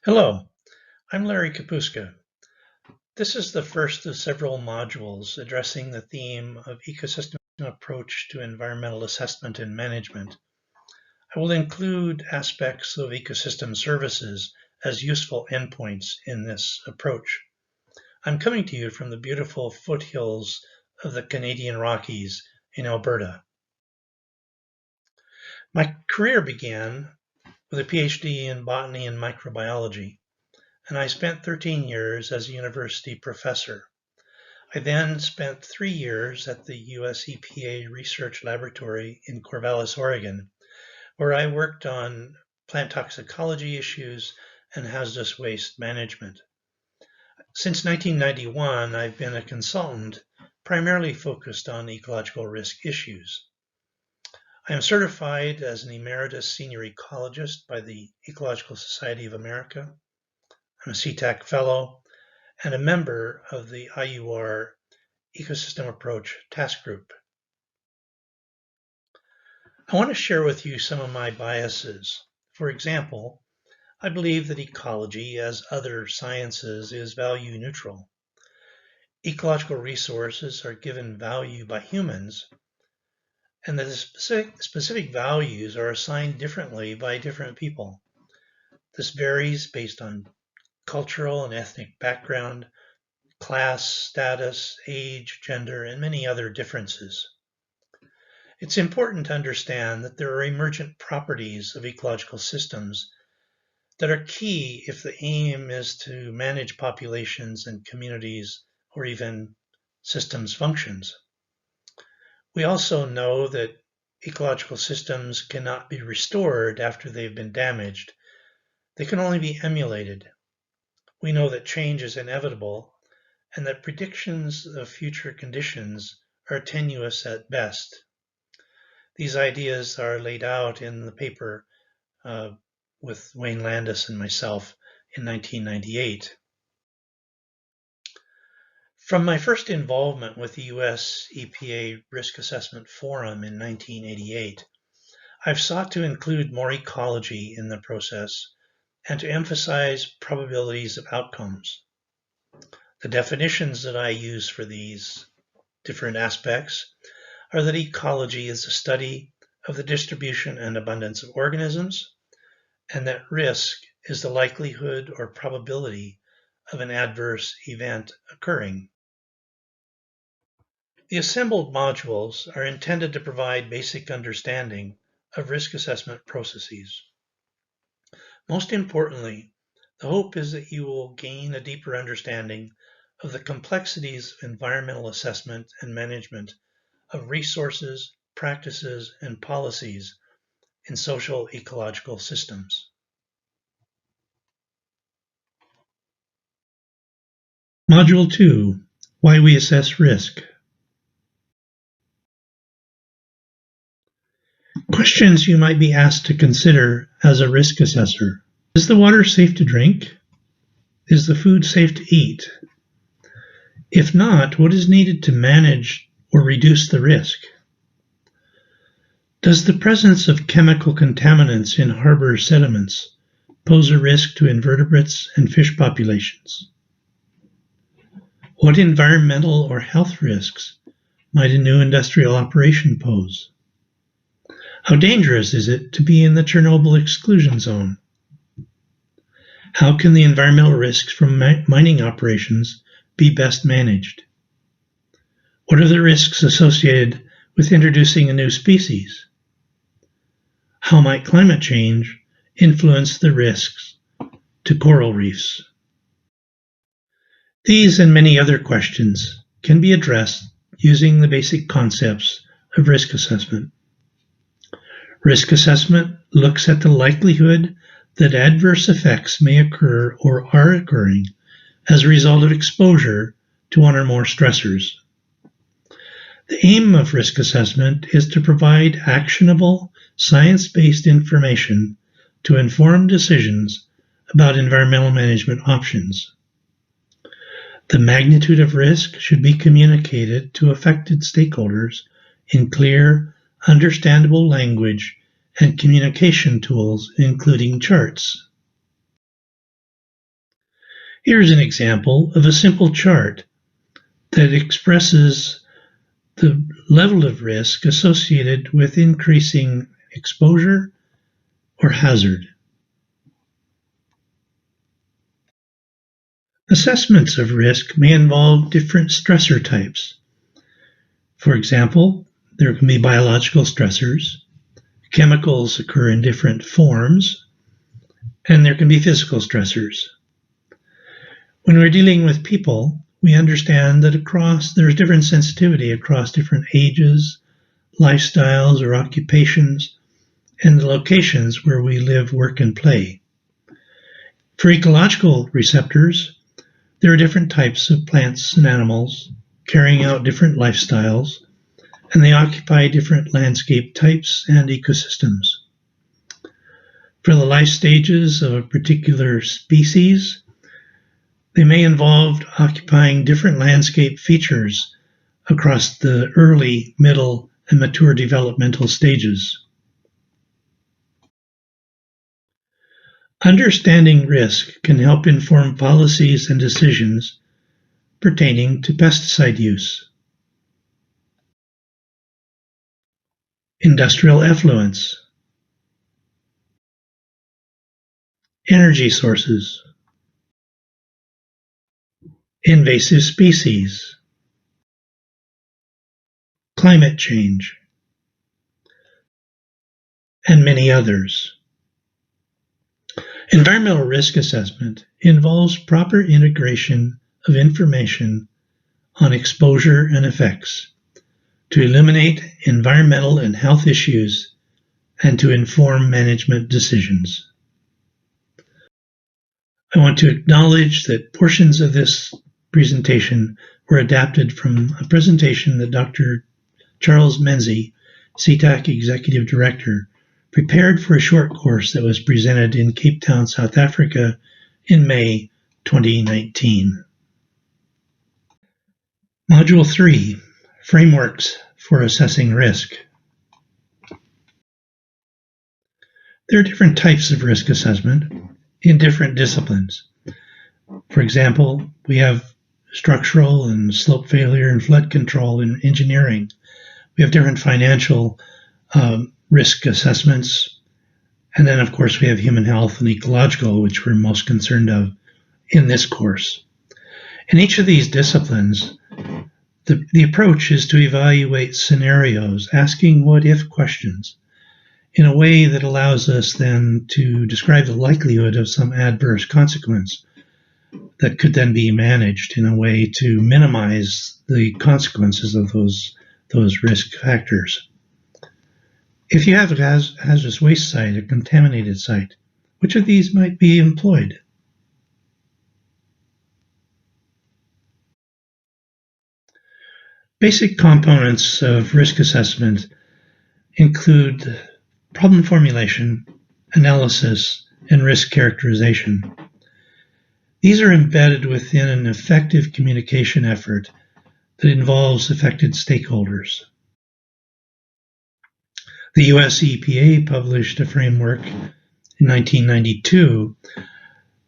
Hello, I'm Larry Kapustka. This is the first of several modules addressing the theme of ecosystem approach to environmental assessment and management. I will include aspects of ecosystem services as useful endpoints in this approach. I'm coming to you from the beautiful foothills of the Canadian Rockies in Alberta. My career began with a PhD in botany and microbiology, and I spent 13 years as a university professor. I then spent 3 years at the US EPA Research Laboratory in Corvallis, Oregon, where I worked on plant toxicology issues and hazardous waste management. Since 1991, I've been a consultant primarily focused on ecological risk issues. I am certified as an emeritus senior ecologist by the Ecological Society of America. I'm a CTAC fellow and a member of the IUR Ecosystem Approach Task Group. I want to share with you some of my biases. For example, I believe that ecology, as other sciences, is value neutral. Ecological resources are given value by humans, and that the specific values are assigned differently by different people. This varies based on cultural and ethnic background, class, status, age, gender, and many other differences. It's important to understand that there are emergent properties of ecological systems that are key if the aim is to manage populations and communities or even systems functions. We also know that ecological systems cannot be restored after they've been damaged. They can only be emulated. We know that change is inevitable and that predictions of future conditions are tenuous at best. These ideas are laid out in the paper with Wayne Landis and myself in 1998. From my first involvement with the US EPA Risk Assessment Forum in 1988, I've sought to include more ecology in the process and to emphasize probabilities of outcomes. The definitions that I use for these different aspects are that ecology is the study of the distribution and abundance of organisms, and that risk is the likelihood or probability of an adverse event occurring. The assembled modules are intended to provide basic understanding of risk assessment processes. Most importantly, the hope is that you will gain a deeper understanding of the complexities of environmental assessment and management of resources, practices, and policies in social ecological systems. Module 2, Why we Assess Risk. Questions you might be asked to consider as a risk assessor. Is the water safe to drink? Is the food safe to eat? If not, what is needed to manage or reduce the risk? Does the presence of chemical contaminants in harbor sediments pose a risk to invertebrates and fish populations? What environmental or health risks might a new industrial operation pose? How dangerous is it to be in the Chernobyl exclusion zone? How can the environmental risks from mining operations be best managed? What are the risks associated with introducing a new species? How might climate change influence the risks to coral reefs? These and many other questions can be addressed using the basic concepts of risk assessment. Risk assessment looks at the likelihood that adverse effects may occur or are occurring as a result of exposure to one or more stressors. The aim of risk assessment is to provide actionable, science-based information to inform decisions about environmental management options. The magnitude of risk should be communicated to affected stakeholders in clear, understandable language and communication tools, including charts. Here's an example of a simple chart that expresses the level of risk associated with increasing exposure or hazard. Assessments of risk may involve different stressor types. For example, there can be biological stressors, chemicals occur in different forms, and there can be physical stressors. When we're dealing with people, we understand that there's different sensitivity across different ages, lifestyles, or occupations, and the locations where we live, work, and play. For ecological receptors, there are different types of plants and animals carrying out different lifestyles, and they occupy different landscape types and ecosystems. For the life stages of a particular species, they may involve occupying different landscape features across the early, middle, and mature developmental stages. Understanding risk can help inform policies and decisions pertaining to pesticide use. Industrial effluents, energy sources, invasive species, climate change, and many others. Environmental risk assessment involves proper integration of information on exposure and effects to eliminate environmental and health issues and to inform management decisions. I want to acknowledge that portions of this presentation were adapted from a presentation that Dr. Charles Menzies, CTAC Executive Director, prepared for a short course that was presented in Cape Town, South Africa in May 2019. Module 3, Frameworks for Assessing Risk. There are different types of risk assessment in different disciplines. For example, we have structural and slope failure and flood control in engineering. We have different financial risk assessments. And then, of course, we have human health and ecological, which we're most concerned of in this course. In each of these disciplines, the approach is to evaluate scenarios, asking what-if questions in a way that allows us then to describe the likelihood of some adverse consequence that could then be managed in a way to minimize the consequences of those risk factors. If you have a hazardous waste site, a contaminated site, which of these might be employed? Basic components of risk assessment include problem formulation, analysis, and risk characterization. These are embedded within an effective communication effort that involves affected stakeholders. The US EPA published a framework in 1992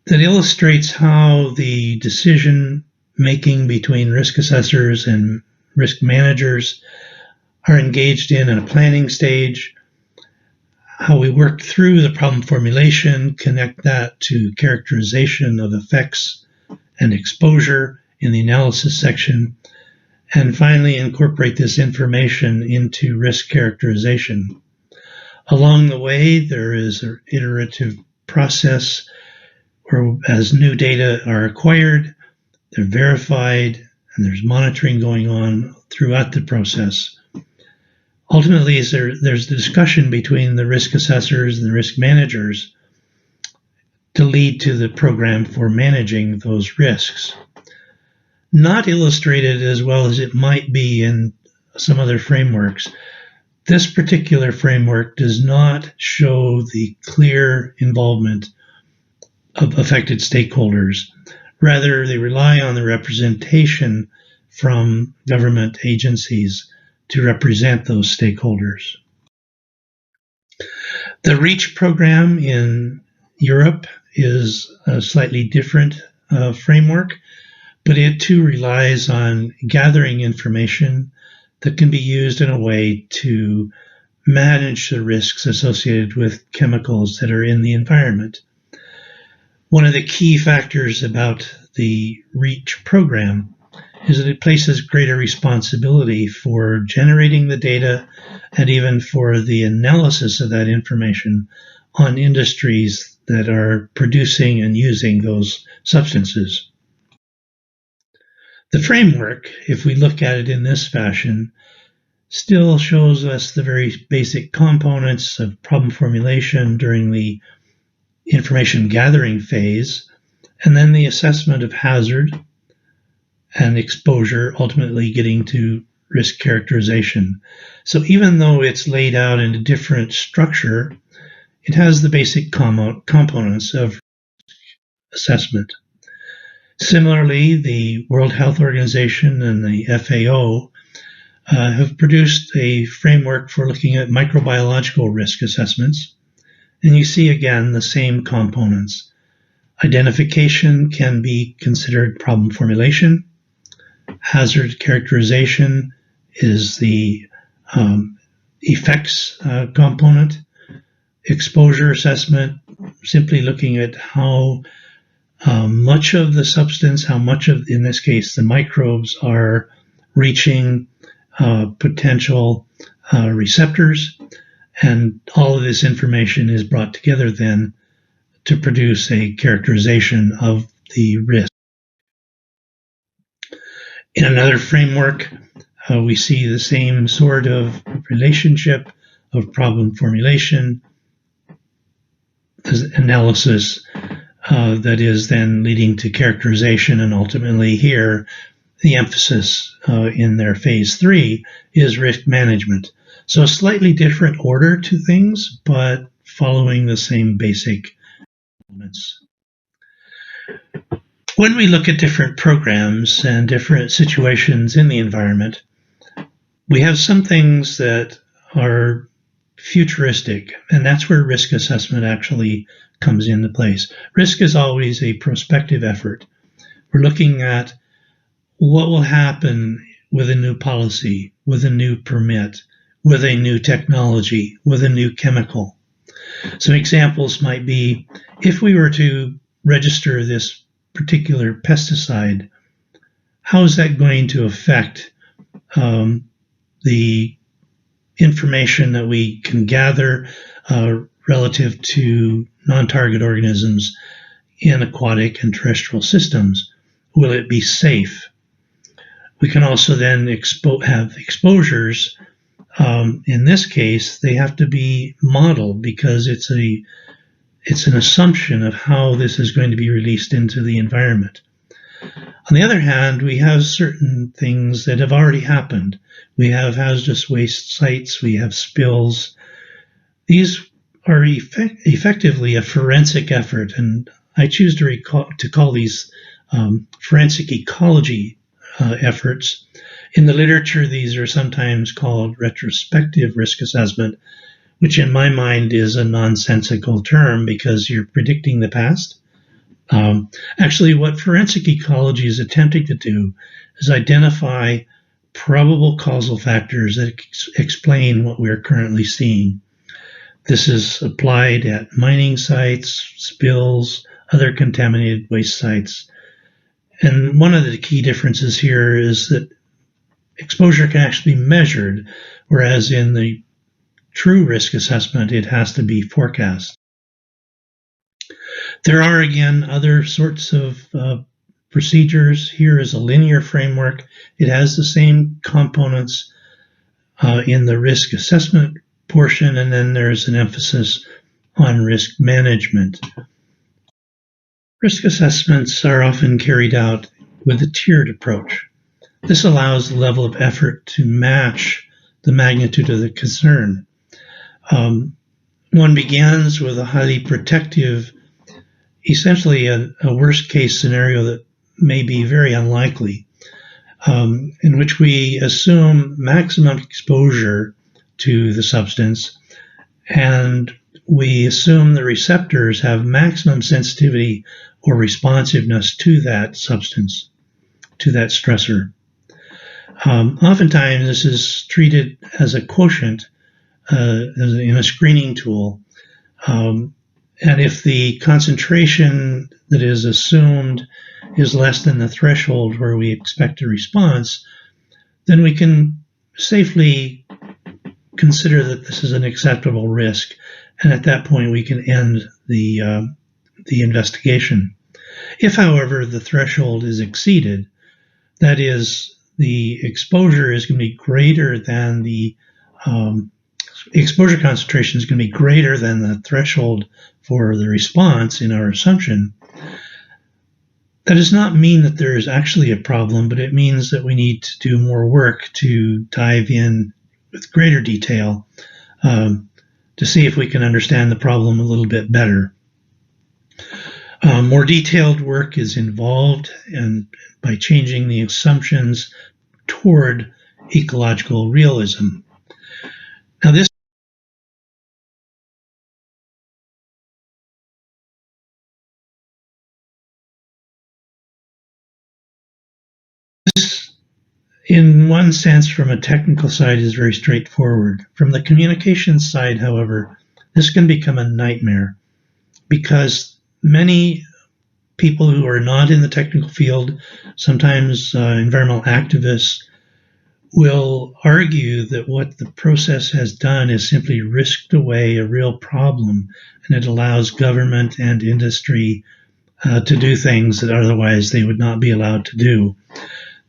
that illustrates how the decision making between risk assessors and risk managers are engaged in a planning stage, how we work through the problem formulation, connect that to characterization of effects and exposure in the analysis section, and finally incorporate this information into risk characterization. Along the way, there is an iterative process where as new data are acquired, they're verified, and there's monitoring going on throughout the process. Ultimately, there's the discussion between the risk assessors and the risk managers to lead to the program for managing those risks. Not illustrated as well as it might be in some other frameworks, this particular framework does not show the clear involvement of affected stakeholders. Rather, they rely on the representation from government agencies to represent those stakeholders. The REACH program in Europe is a slightly different framework, but it too relies on gathering information that can be used in a way to manage the risks associated with chemicals that are in the environment. One of the key factors about the REACH program is that it places greater responsibility for generating the data and even for the analysis of that information on industries that are producing and using those substances. The framework, if we look at it in this fashion, still shows us the very basic components of problem formulation during the information gathering phase, and then the assessment of hazard and exposure, ultimately getting to risk characterization. So even though it's laid out in a different structure, it has the basic components of assessment. Similarly, the World Health Organization and the FAO have produced a framework for looking at microbiological risk assessments. And you see again the same components. Identification can be considered problem formulation. Hazard characterization is the effects component. Exposure assessment, simply looking at how much of the substance, how much of, in this case, the microbes are reaching potential receptors, and all of this information is brought together then to produce a characterization of the risk. In another framework, we see the same sort of relationship of problem formulation, analysis that is then leading to characterization, and ultimately here, the emphasis in their phase 3 is risk management. So a slightly different order to things, but following the same basic elements. When we look at different programs and different situations in the environment, we have some things that are futuristic, and that's where risk assessment actually comes into place. Risk is always a prospective effort. We're looking at what will happen with a new policy, with a new permit, with a new technology, with a new chemical. Some examples might be, if we were to register this particular pesticide, how is that going to affect the information that we can gather relative to non-target organisms in aquatic and terrestrial systems? Will it be safe? We can also then have exposures. In this case, they have to be modeled because it's an assumption of how this is going to be released into the environment. On the other hand, we have certain things that have already happened. We have hazardous waste sites, we have spills. These are effectively a forensic effort, and I choose to call these forensic ecology efforts. In the literature, these are sometimes called retrospective risk assessment, which in my mind is a nonsensical term because you're predicting the past. Actually, what forensic ecology is attempting to do is identify probable causal factors that explain what we're currently seeing. This is applied at mining sites, spills, other contaminated waste sites. And one of the key differences here is that exposure can actually be measured, whereas in the true risk assessment, it has to be forecast. There are, again, other sorts of procedures. Here is a linear framework. It has the same components in the risk assessment portion, and then there's an emphasis on risk management. Risk assessments are often carried out with a tiered approach. This allows the level of effort to match the magnitude of the concern. One begins with a highly protective, essentially a worst case scenario that may be very unlikely, in which we assume maximum exposure to the substance, and we assume the receptors have maximum sensitivity or responsiveness to that substance, to that stressor. Oftentimes, this is treated as a quotient in a screening tool. And if the concentration that is assumed is less than the threshold where we expect a response, then we can safely consider that this is an acceptable risk. And at that point, we can end the investigation. If, however, the threshold is exceeded, that is, the exposure is going to be greater than the exposure concentration is going to be greater than the threshold for the response in our assumption, that does not mean that there is actually a problem, but it means that we need to do more work to dive in with greater detail to see if we can understand the problem a little bit better. More detailed work is involved, and by changing the assumptions toward ecological realism. Now, this in one sense, from a technical side, is very straightforward. From the communications side, however, this can become a nightmare because many people who are not in the technical field, sometimes environmental activists, will argue that what the process has done is simply risked away a real problem, and it allows government and industry to do things that otherwise they would not be allowed to do.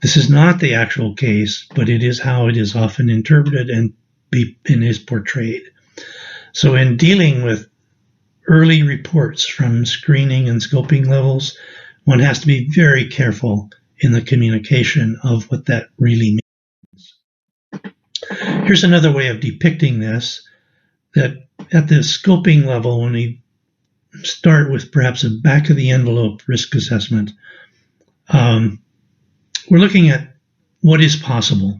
This is not the actual case, but it is how it is often interpreted and is portrayed. So in dealing with early reports from screening and scoping levels, one has to be very careful in the communication of what that really means. Here's another way of depicting this, that at the scoping level, when we start with perhaps a back-of-the-envelope risk assessment, we're looking at what is possible.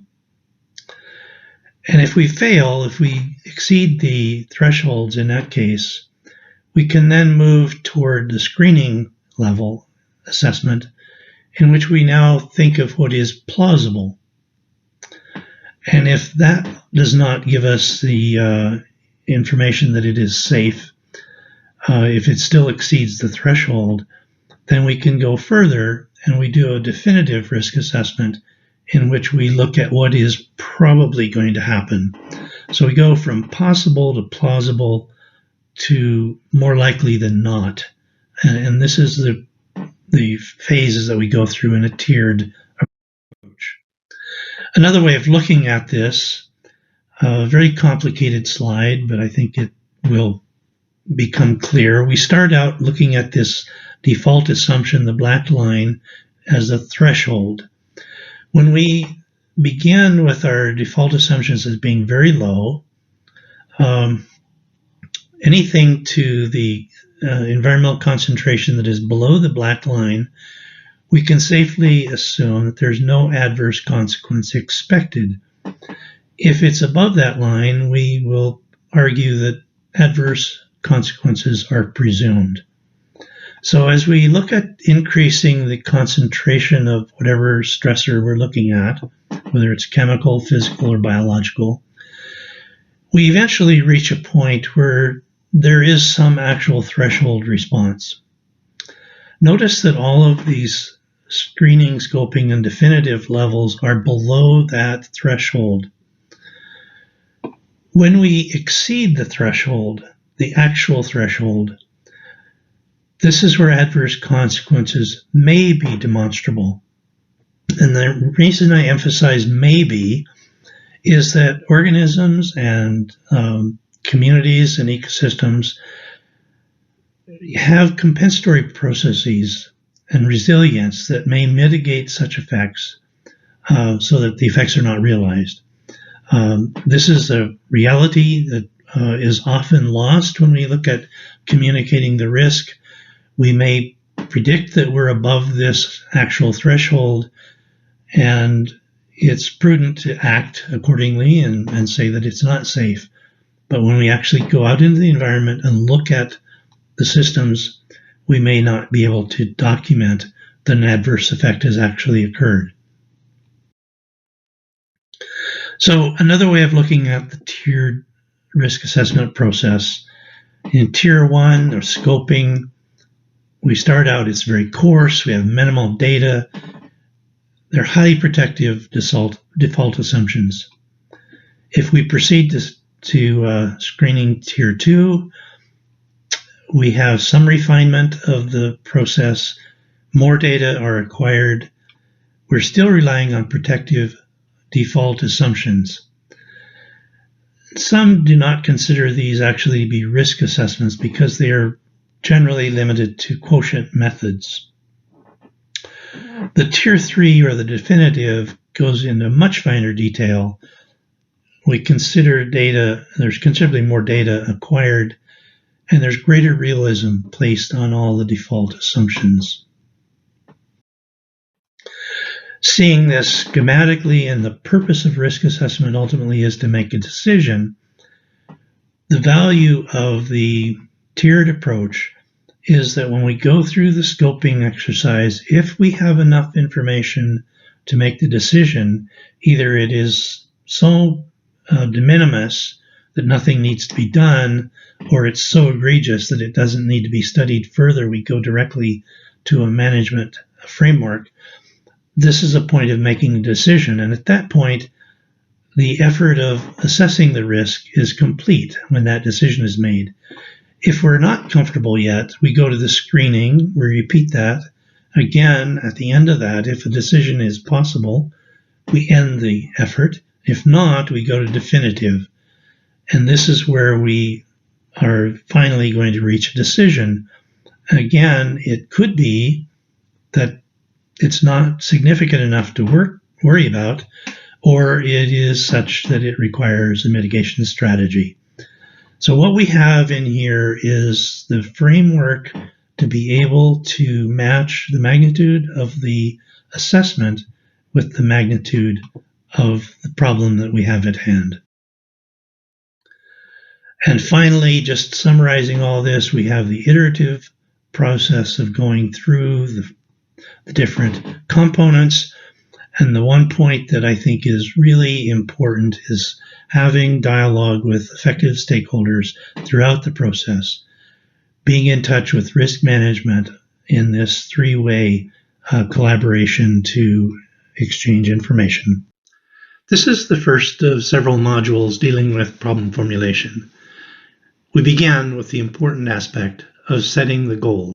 And if we fail, if we exceed the thresholds in that case, we can then move toward the screening level assessment, in which we now think of what is plausible. And if that does not give us the information that it is safe, if it still exceeds the threshold, then we can go further and we do a definitive risk assessment in which we look at what is probably going to happen. So we go from possible to plausible to more likely than not. And this is the phases that we go through in a tiered approach. Another way of looking at this, a very complicated slide, but I think it will become clear. We start out looking at this default assumption, the black line, as a threshold. When we begin with our default assumptions as being very low, anything to the environmental concentration that is below the black line, we can safely assume that there's no adverse consequence expected. If it's above that line, we will argue that adverse consequences are presumed. So as we look at increasing the concentration of whatever stressor we're looking at, whether it's chemical, physical, or biological, we eventually reach a point where there is some actual threshold response. Notice that all of these screening, scoping, and definitive levels are below that threshold. When we exceed the threshold, the actual threshold, this is where adverse consequences may be demonstrable. And the reason I emphasize maybe is that organisms and communities and ecosystems have compensatory processes and resilience that may mitigate such effects so that the effects are not realized. This is a reality that is often lost when we look at communicating the risk. We may predict that we're above this actual threshold, and it's prudent to act accordingly and say that it's not safe. But when we actually go out into the environment and look at the systems, we may not be able to document that an adverse effect has actually occurred. So another way of looking at the tiered risk assessment process, in Tier 1 or scoping, we start out, it's very coarse, we have minimal data, they're highly protective default assumptions. If we proceed to screening Tier 2, we have some refinement of the process, more data are acquired, we're still relying on protective default assumptions. Some do not consider these actually to be risk assessments because they are generally limited to quotient methods. The Tier 3 or the definitive goes into much finer detail. We consider data, there's considerably more data acquired, and there's greater realism placed on all the default assumptions. Seeing this schematically, and the purpose of risk assessment ultimately is to make a decision, the value of the tiered approach is that when we go through the scoping exercise, if we have enough information to make the decision, either it is so de minimis that nothing needs to be done, or it's so egregious that it doesn't need to be studied further, we go directly to a management framework. This is a point of making a decision, and at that point, the effort of assessing the risk is complete when that decision is made. If we're not comfortable yet, we go to the screening, we repeat that. Again, at the end of that, if a decision is possible, we end the effort. If not, we go to definitive. And this is where we are finally going to reach a decision. Again, it could be that it's not significant enough to worry about, or it is such that it requires a mitigation strategy. So what we have in here is the framework to be able to match the magnitude of the assessment with the magnitude of the problem that we have at hand. And finally, just summarizing all this, we have the iterative process of going through the different components. And the one point that I think is really important is having dialogue with effective stakeholders throughout the process, being in touch with risk management in this three-way collaboration to exchange information. This is the first of several modules dealing with problem formulation. We began with the important aspect of setting the goal.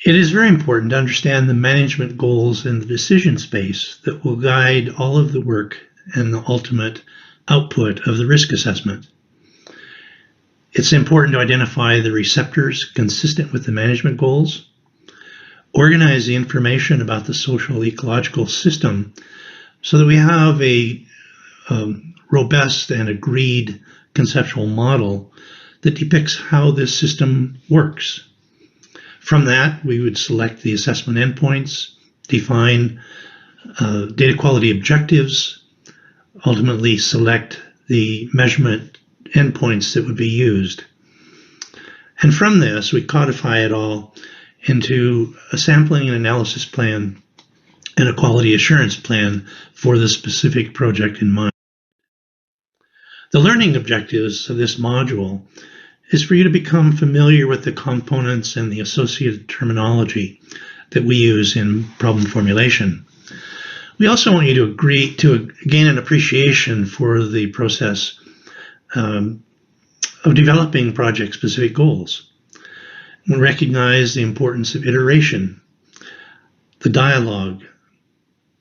It is very important to understand the management goals in the decision space that will guide all of the work and the ultimate output of the risk assessment. It's important to identify the receptors consistent with the management goals, organize the information about the social ecological system so that we have a robust and agreed conceptual model that depicts how this system works. From that, we would select the assessment endpoints, define data quality objectives, ultimately select the measurement endpoints that would be used. And from this, we codify it all into a sampling and analysis plan and a quality assurance plan for the specific project in mind. The learning objectives of this module is for you to become familiar with the components and the associated terminology that we use in problem formulation. We also want you to gain an appreciation for the process of developing project-specific goals. And recognize the importance of iteration, the dialogue,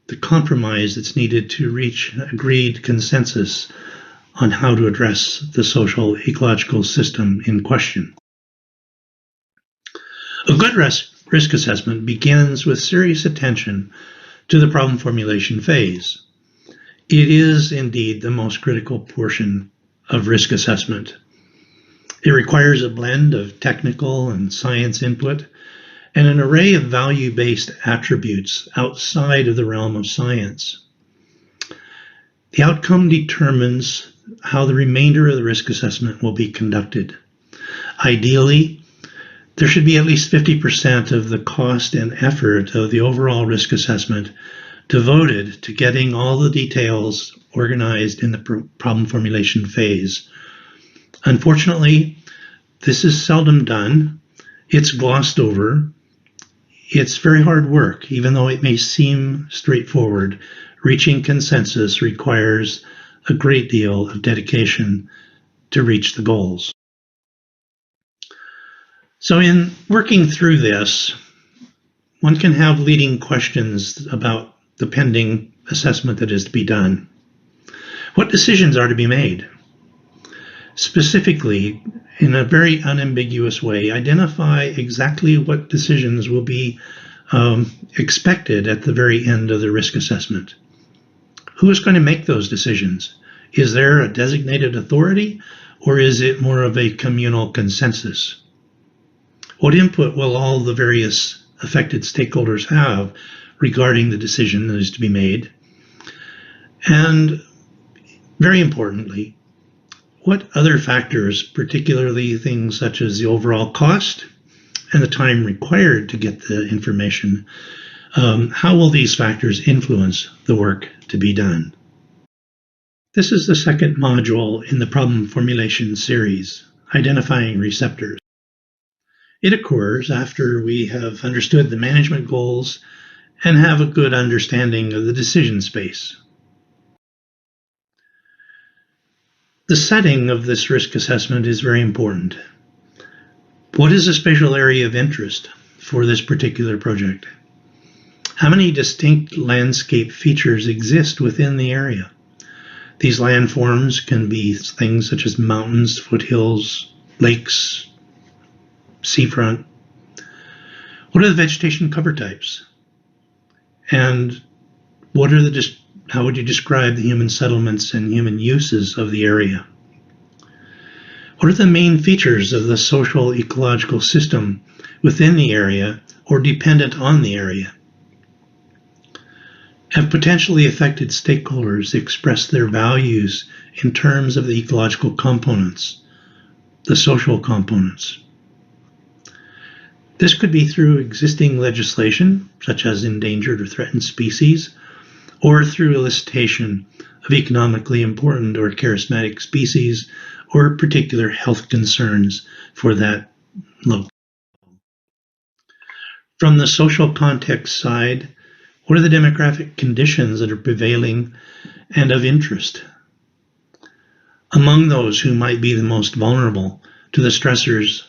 the compromise that's needed to reach agreed consensus on how to address the social ecological system in question. A good risk assessment begins with serious attention to the problem formulation phase. It is indeed the most critical portion of risk assessment. It requires a blend of technical and science input and an array of value-based attributes outside of the realm of science. The outcome determines how the remainder of the risk assessment will be conducted. Ideally, there should be at least 50% of the cost and effort of the overall risk assessment devoted to getting all the details organized in the problem formulation phase. Unfortunately, this is seldom done. It's glossed over. It's very hard work, even though it may seem straightforward. Reaching consensus requires a great deal of dedication to reach the goals. So in working through this, one can have leading questions about the pending assessment that is to be done. What decisions are to be made? Specifically, in a very unambiguous way, identify exactly what decisions will be expected at the very end of the risk assessment. Who is going to make those decisions? Is there a designated authority, or is it more of a communal consensus? What input will all the various affected stakeholders have regarding the decision that is to be made? And very importantly, what other factors, particularly things such as the overall cost and the time required to get the information, how will these factors influence the work to be done? This is the second module in the problem formulation series, identifying receptors. It occurs after we have understood the management goals and have a good understanding of the decision space. The setting of this risk assessment is very important. What is the spatial area of interest for this particular project? How many distinct landscape features exist within the area? These landforms can be things such as mountains, foothills, lakes, seafront. What are the vegetation cover types? And what are how would you describe the human settlements and human uses of the area? What are the main features of the social ecological system within the area or dependent on the area? Have potentially affected stakeholders expressed their values in terms of the ecological components, the social components? This could be through existing legislation, such as endangered or threatened species, or through elicitation of economically important or charismatic species, or particular health concerns for that local. From the social context side, what are the demographic conditions that are prevailing and of interest among those who might be the most vulnerable to the stressors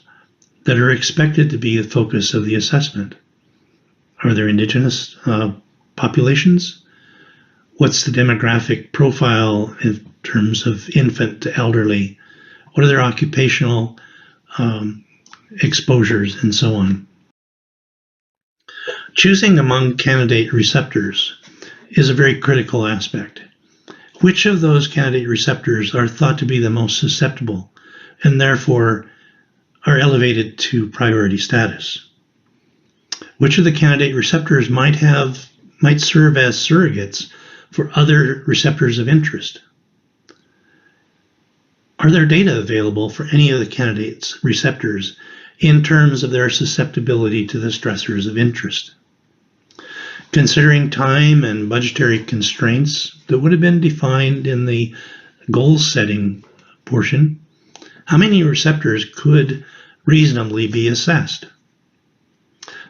that are expected to be the focus of the assessment? Are there indigenous populations? What's the demographic profile in terms of infant to elderly? What are their occupational exposures and so on? Choosing among candidate receptors is a very critical aspect. Which of those candidate receptors are thought to be the most susceptible and therefore are elevated to priority status? Which of the candidate receptors might serve as surrogates for other receptors of interest? Are there data available for any of the candidates' receptors in terms of their susceptibility to the stressors of interest? Considering time and budgetary constraints that would have been defined in the goal setting portion, how many receptors could reasonably be assessed?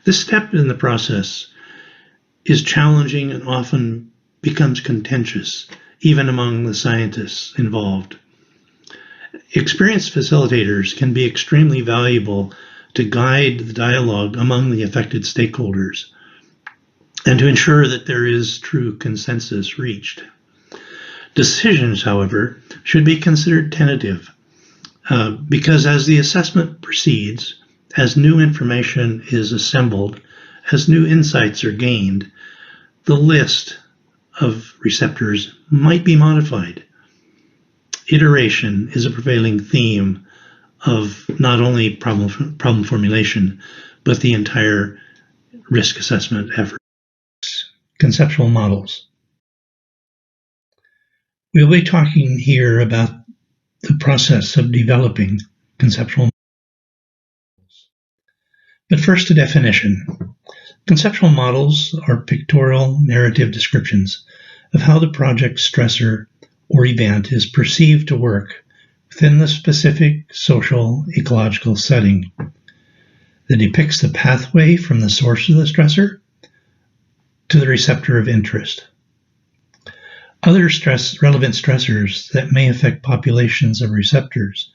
This step in the process is challenging and often becomes contentious, even among the scientists involved. Experienced facilitators can be extremely valuable to guide the dialogue among the affected stakeholders and to ensure that there is true consensus reached. Decisions, however, should be considered tentative because as the assessment proceeds, as new information is assembled, as new insights are gained, the list of receptors might be modified. Iteration is a prevailing theme of not only problem formulation, but the entire risk assessment effort. Conceptual models. We'll be talking here about the process of developing conceptual models. But first, a definition. Conceptual models are pictorial narrative descriptions of how the project stressor or event is perceived to work within the specific social ecological setting that depicts the pathway from the source of the stressor to the receptor of interest. Other relevant stressors that may affect populations of receptors,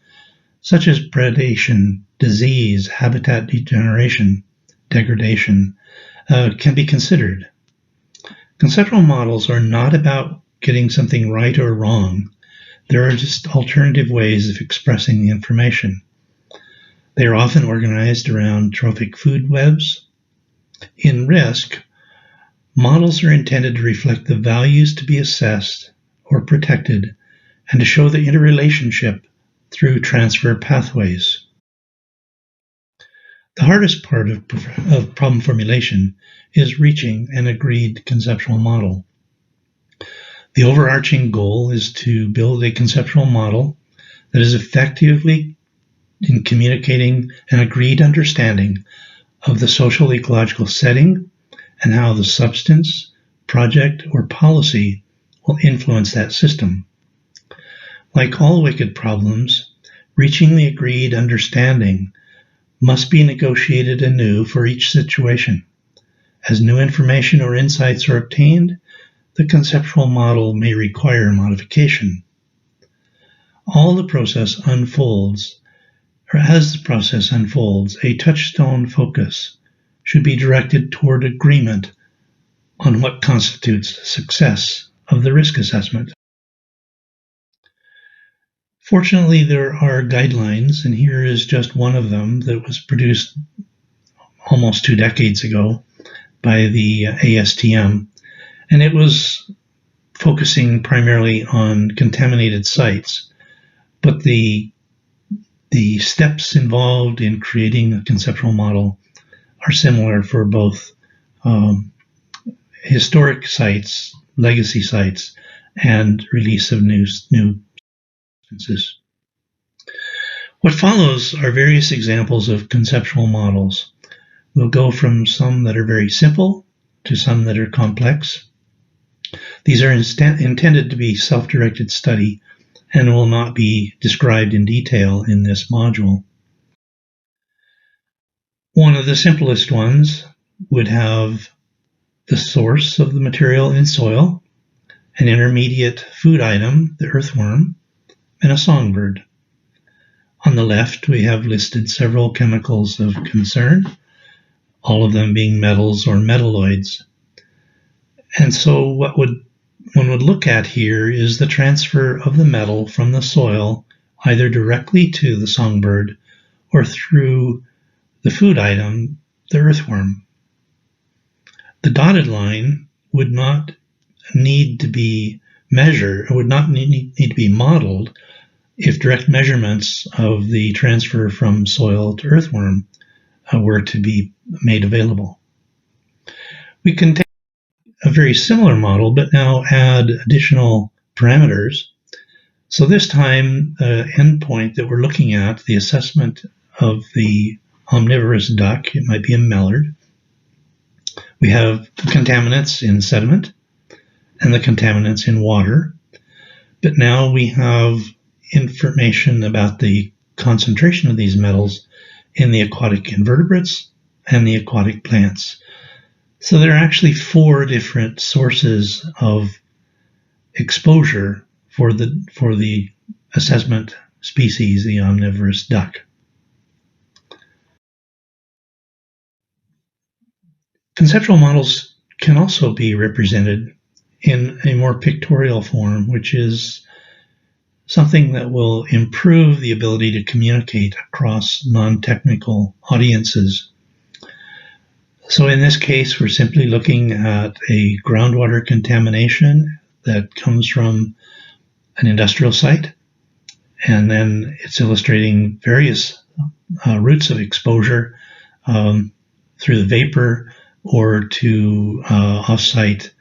such as predation, disease, habitat degradation, can be considered. Conceptual models are not about getting something right or wrong. There are just alternative ways of expressing the information. They are often organized around trophic food webs. In risk, models are intended to reflect the values to be assessed or protected and to show the interrelationship through transfer pathways. The hardest part of problem formulation is reaching an agreed conceptual model. The overarching goal is to build a conceptual model that is effectively in communicating an agreed understanding of the social ecological setting and how the substance, project, or policy will influence that system. Like all wicked problems, reaching the agreed understanding must be negotiated anew for each situation. As new information or insights are obtained, the conceptual model may require modification. As the process unfolds, a touchstone focus should be directed toward agreement on what constitutes success of the risk assessment. Fortunately, there are guidelines, and here is just one of them that was produced almost 2 decades ago by the ASTM, and it was focusing primarily on contaminated sites. But the steps involved in creating a conceptual model are similar for both historic sites, legacy sites, and release of new substances. What follows are various examples of conceptual models. We'll go from some that are very simple to some that are complex. These are intended to be self-directed study and will not be described in detail in this module. One of the simplest ones would have the source of the material in soil, an intermediate food item, the earthworm, and a songbird. On the left, we have listed several chemicals of concern, all of them being metals or metalloids. And so what one would look at here is the transfer of the metal from the soil either directly to the songbird or through the food item, the earthworm. The dotted line would not need to be measured, or would not need to be modeled if direct measurements of the transfer from soil to earthworm were to be made available. We can take a very similar model, but now add additional parameters. So this time, the endpoint that we're looking at, the assessment of the omnivorous duck, it might be a mallard. We have the contaminants in sediment and the contaminants in water. But now we have information about the concentration of these metals in the aquatic invertebrates and the aquatic plants. So there are actually 4 different sources of exposure for the assessment species, the omnivorous duck. Conceptual models can also be represented in a more pictorial form, which is something that will improve the ability to communicate across non-technical audiences. So in this case, we're simply looking at a groundwater contamination that comes from an industrial site, and then it's illustrating various routes of exposure through the vapor or to off-site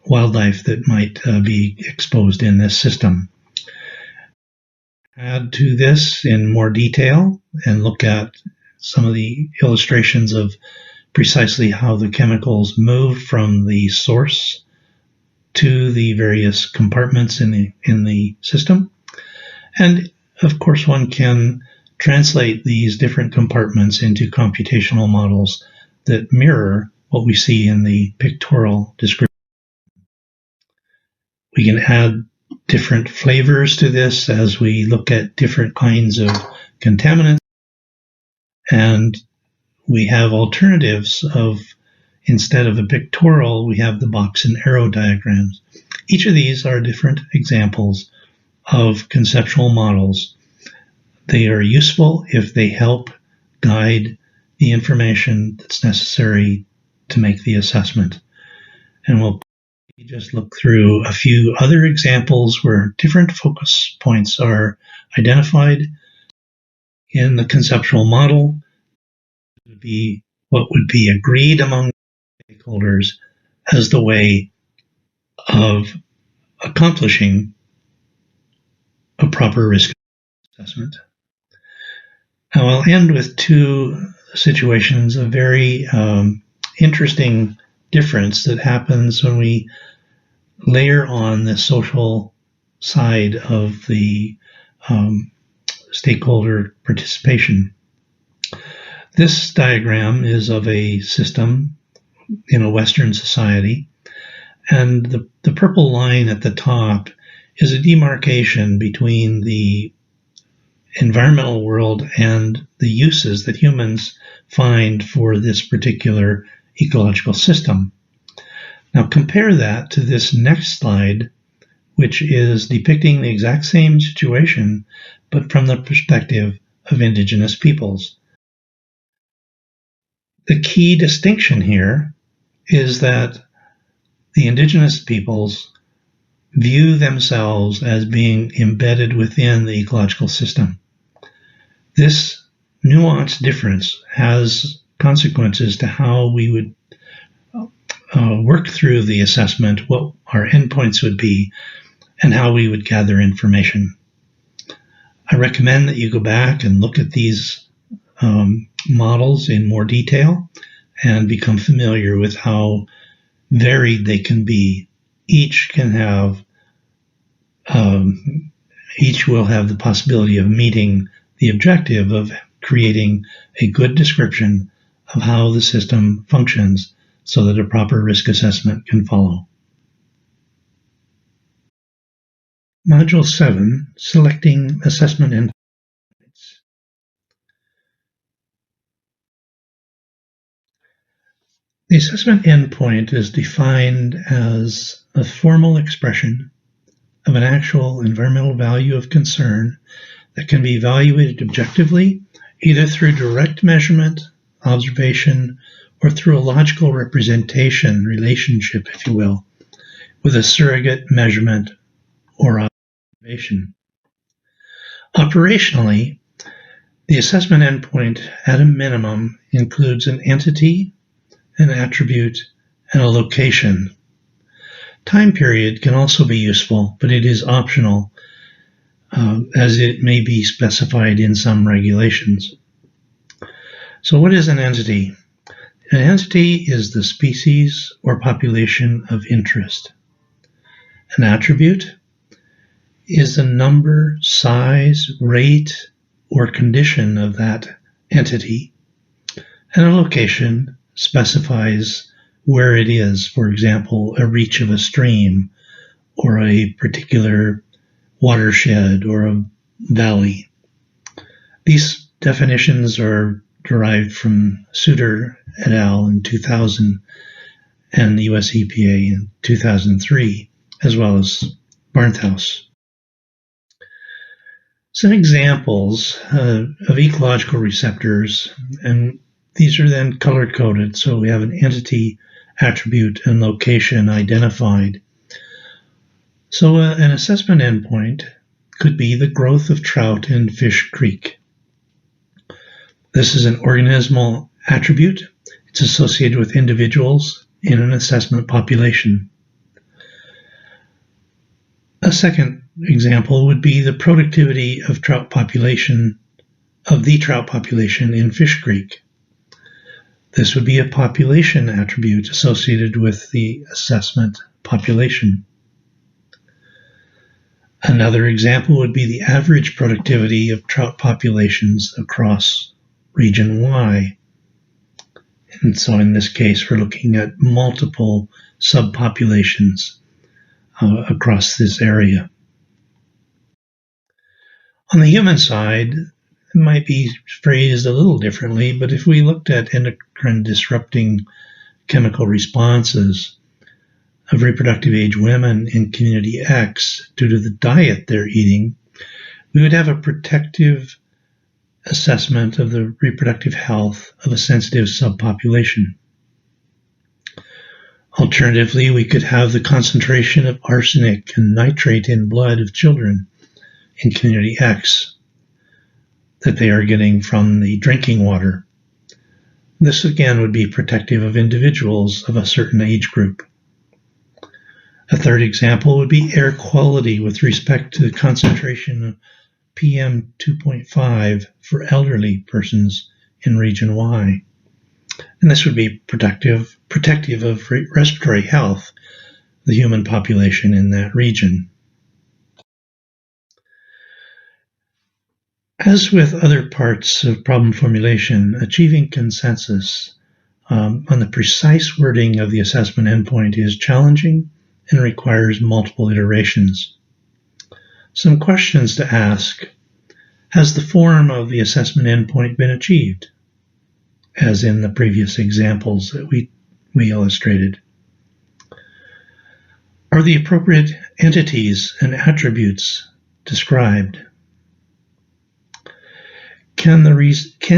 wildlife that might be exposed in this system. Add to this in more detail and look at some of the illustrations of precisely how the chemicals move from the source to the various compartments in the system. And of course, one can translate these different compartments into computational models that mirror what we see in the pictorial description. We can add different flavors to this as we look at different kinds of contaminants. And we have alternatives of, instead of a pictorial, we have the box and arrow diagrams. Each of these are different examples of conceptual models. They are useful if they help guide the information that's necessary to make the assessment. And we'll just look through a few other examples where different focus points are identified in the conceptual model. It would be what would be agreed among stakeholders as the way of accomplishing a proper risk assessment. Now, I'll end with two situations, a very interesting difference that happens when we layer on the social side of the stakeholder participation. This diagram is of a system in a Western society, and the purple line at the top is a demarcation between the environmental world and the uses that humans find for this particular ecological system. Now compare that to this next slide, which is depicting the exact same situation, but from the perspective of indigenous peoples. The key distinction here is that the indigenous peoples view themselves as being embedded within the ecological system. This nuanced difference has consequences to how we would work through the assessment, what our endpoints would be, and how we would gather information. I recommend that you go back and look at these models in more detail and become familiar with how varied they can be. Each can have, each will have the possibility of meeting the objective of creating a good description of how the system functions so that a proper risk assessment can follow. Module 7, Selecting Assessment Endpoints. The assessment endpoint is defined as a formal expression of an actual environmental value of concern that can be evaluated objectively, either through direct measurement, observation, or through a logical representation relationship, if you will, with a surrogate measurement or observation. Operationally, the assessment endpoint at a minimum includes an entity, an attribute, and a location. Time period can also be useful, but it is optional, as it may be specified in some regulations. So what is an entity? An entity is the species or population of interest. An attribute is the number, size, rate, or condition of that entity. And a location specifies where it is, for example, a reach of a stream or a particular watershed or a valley. These definitions are derived from Souter et al. In 2000 and the US EPA in 2003, as well as Barnthouse. Some examples of ecological receptors, and these are then color-coded, so we have an entity, attribute, and location identified. So an assessment endpoint could be the growth of trout in Fish Creek. This is an organismal attribute. It's associated with individuals in an assessment population. A second example would be the productivity of trout population of the trout population in Fish Creek. This would be a population attribute associated with the assessment population. Another example would be the average productivity of trout populations across region Y. And so in this case, we're looking at multiple subpopulations across this area. On the human side, it might be phrased a little differently, but if we looked at endocrine disrupting chemical responses of reproductive age women in community X due to the diet they're eating, we would have a protective assessment of the reproductive health of a sensitive subpopulation. Alternatively, we could have the concentration of arsenic and nitrate in blood of children in community X that they are getting from the drinking water. This again would be protective of individuals of a certain age group. A third example would be air quality with respect to the concentration of PM 2.5 for elderly persons in region Y. And this would be protective of respiratory health, the human population in that region. As with other parts of problem formulation, achieving consensus on the precise wording of the assessment endpoint is challenging and requires multiple iterations. Some questions to ask: has the form of the assessment endpoint been achieved, as in the previous examples that we illustrated? Are the appropriate entities and attributes described? Can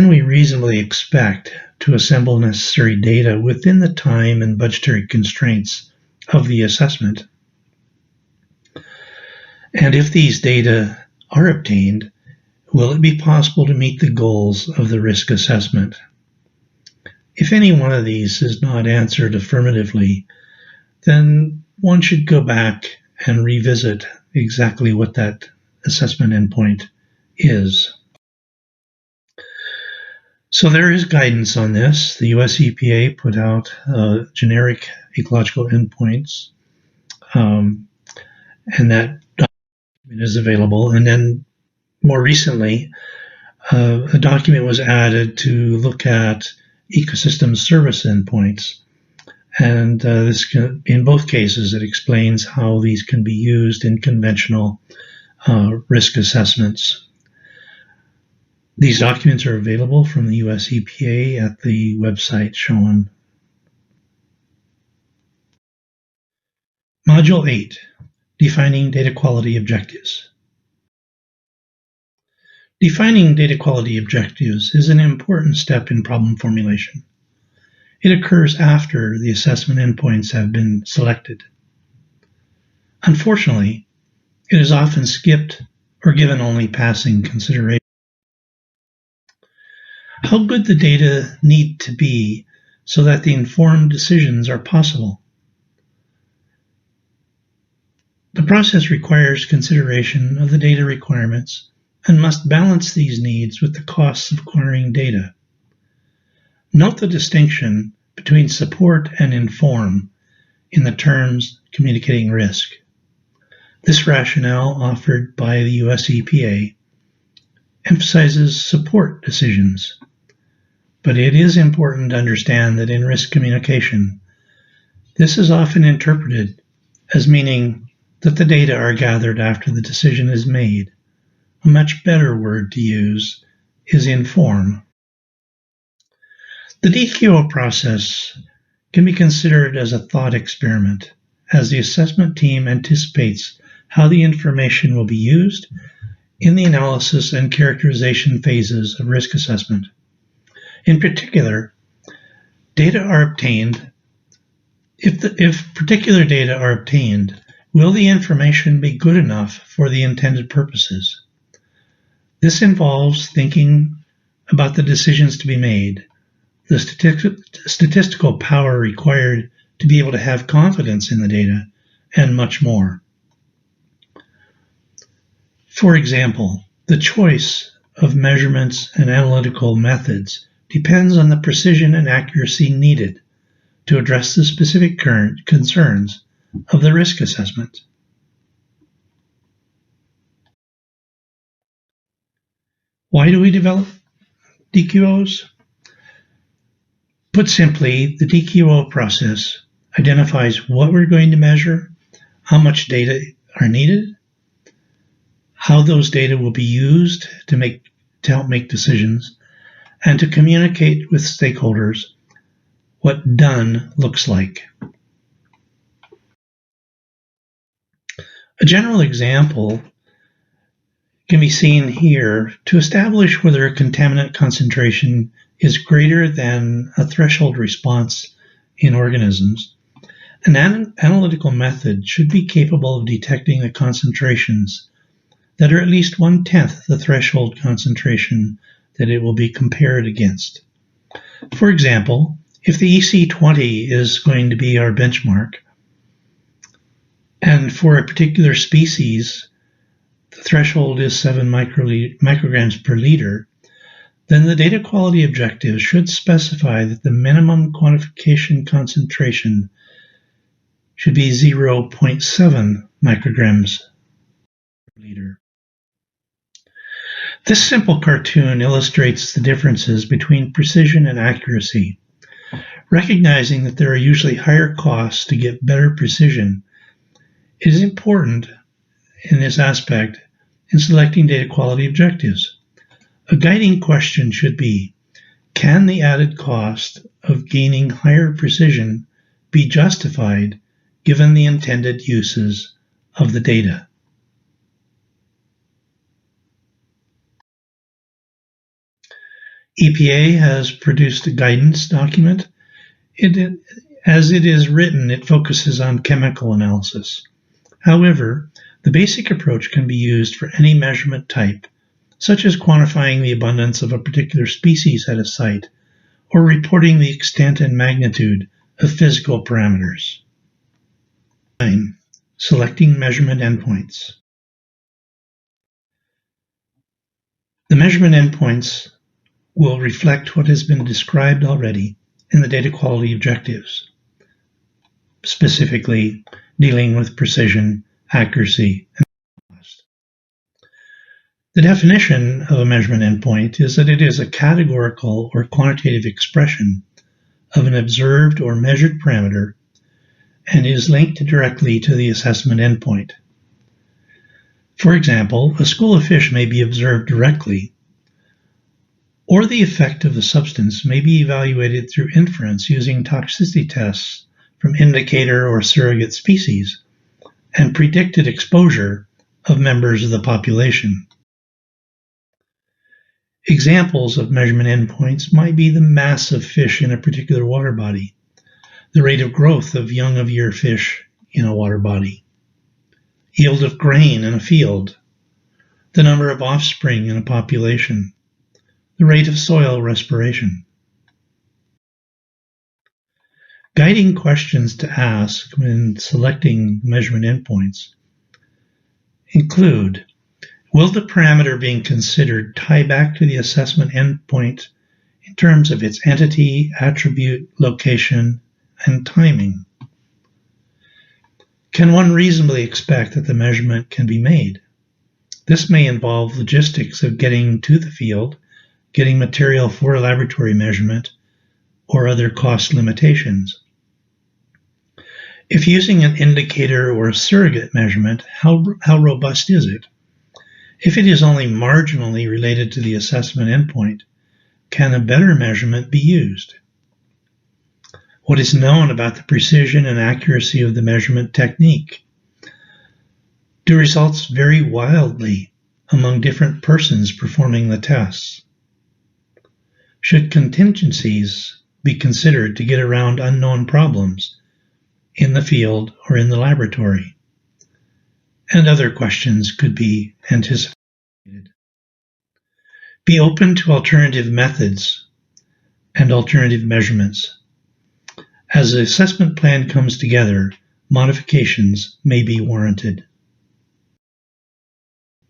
we reasonably expect to assemble necessary data within the time and budgetary constraints of the assessment? And if these data are obtained, will it be possible to meet the goals of the risk assessment? If any one of these is not answered affirmatively, then one should go back and revisit exactly what that assessment endpoint is. So there is guidance on this. The US EPA put out generic ecological endpoints, and that document is available. And then more recently, a document was added to look at ecosystem service endpoints. And in both cases, it explains how these can be used in conventional risk assessments. These documents are available from the US EPA at the website shown. Module 8, Defining Data Quality Objectives. Defining data quality objectives is an important step in problem formulation. It occurs after the assessment endpoints have been selected. Unfortunately, it is often skipped or given only passing consideration. How good the data need to be so that the informed decisions are possible. The process requires consideration of the data requirements and must balance these needs with the costs of acquiring data. Note the distinction between support and inform in the terms communicating risk. This rationale offered by the US EPA emphasizes support decisions, but it is important to understand that in risk communication, this is often interpreted as meaning that the data are gathered after the decision is made. A much better word to use is inform. The DQO process can be considered as a thought experiment, as the assessment team anticipates how the information will be used in the analysis and characterization phases of risk assessment. In particular, data are obtained. If particular data are obtained, will the information be good enough for the intended purposes? This involves thinking about the decisions to be made, the statistical power required to be able to have confidence in the data, and much more. For example, the choice of measurements and analytical methods depends on the precision and accuracy needed to address the specific current concerns of the risk assessment. Why do we develop DQOs? Put simply, the DQO process identifies what we're going to measure, how much data are needed, how those data will be used to help make decisions, and to communicate with stakeholders what done looks like. A general example can be seen here. To establish whether a contaminant concentration is greater than a threshold response in organisms, an analytical method should be capable of detecting the concentrations that are at least 1/10 the threshold concentration that it will be compared against. For example, if the EC20 is going to be our benchmark, and for a particular species, the threshold is 7 micrograms per liter, then the data quality objective should specify that the minimum quantification concentration should be 0.7 micrograms per liter. This simple cartoon illustrates the differences between precision and accuracy. Recognizing that there are usually higher costs to get better precision, it is important in this aspect in selecting data quality objectives. A guiding question should be, can the added cost of gaining higher precision be justified given the intended uses of the data? EPA has produced a guidance document. As it is written, it focuses on chemical analysis. However, the basic approach can be used for any measurement type, such as quantifying the abundance of a particular species at a site, or reporting the extent and magnitude of physical parameters. 9. Selecting measurement endpoints. The measurement endpoints will reflect what has been described already in the data quality objectives, specifically dealing with precision, accuracy, and cost. The definition of a measurement endpoint is that it is a categorical or quantitative expression of an observed or measured parameter and is linked directly to the assessment endpoint. For example, a school of fish may be observed directly, or the effect of the substance may be evaluated through inference using toxicity tests from indicator or surrogate species and predicted exposure of members of the population. Examples of measurement endpoints might be the mass of fish in a particular water body, the rate of growth of young-of-year fish in a water body, yield of grain in a field, the number of offspring in a population, the rate of soil respiration. Guiding questions to ask when selecting measurement endpoints include, will the parameter being considered tie back to the assessment endpoint in terms of its entity, attribute, location, and timing? Can one reasonably expect that the measurement can be made? This may involve logistics of getting to the field, getting material for a laboratory measurement, or other cost limitations. If using an indicator or a surrogate measurement, how robust is it? If it is only marginally related to the assessment endpoint, can a better measurement be used? What is known about the precision and accuracy of the measurement technique? Do results vary wildly among different persons performing the tests? Should contingencies be considered to get around unknown problems in the field or in the laboratory? And other questions could be anticipated. Be open to alternative methods and alternative measurements. As the assessment plan comes together, modifications may be warranted.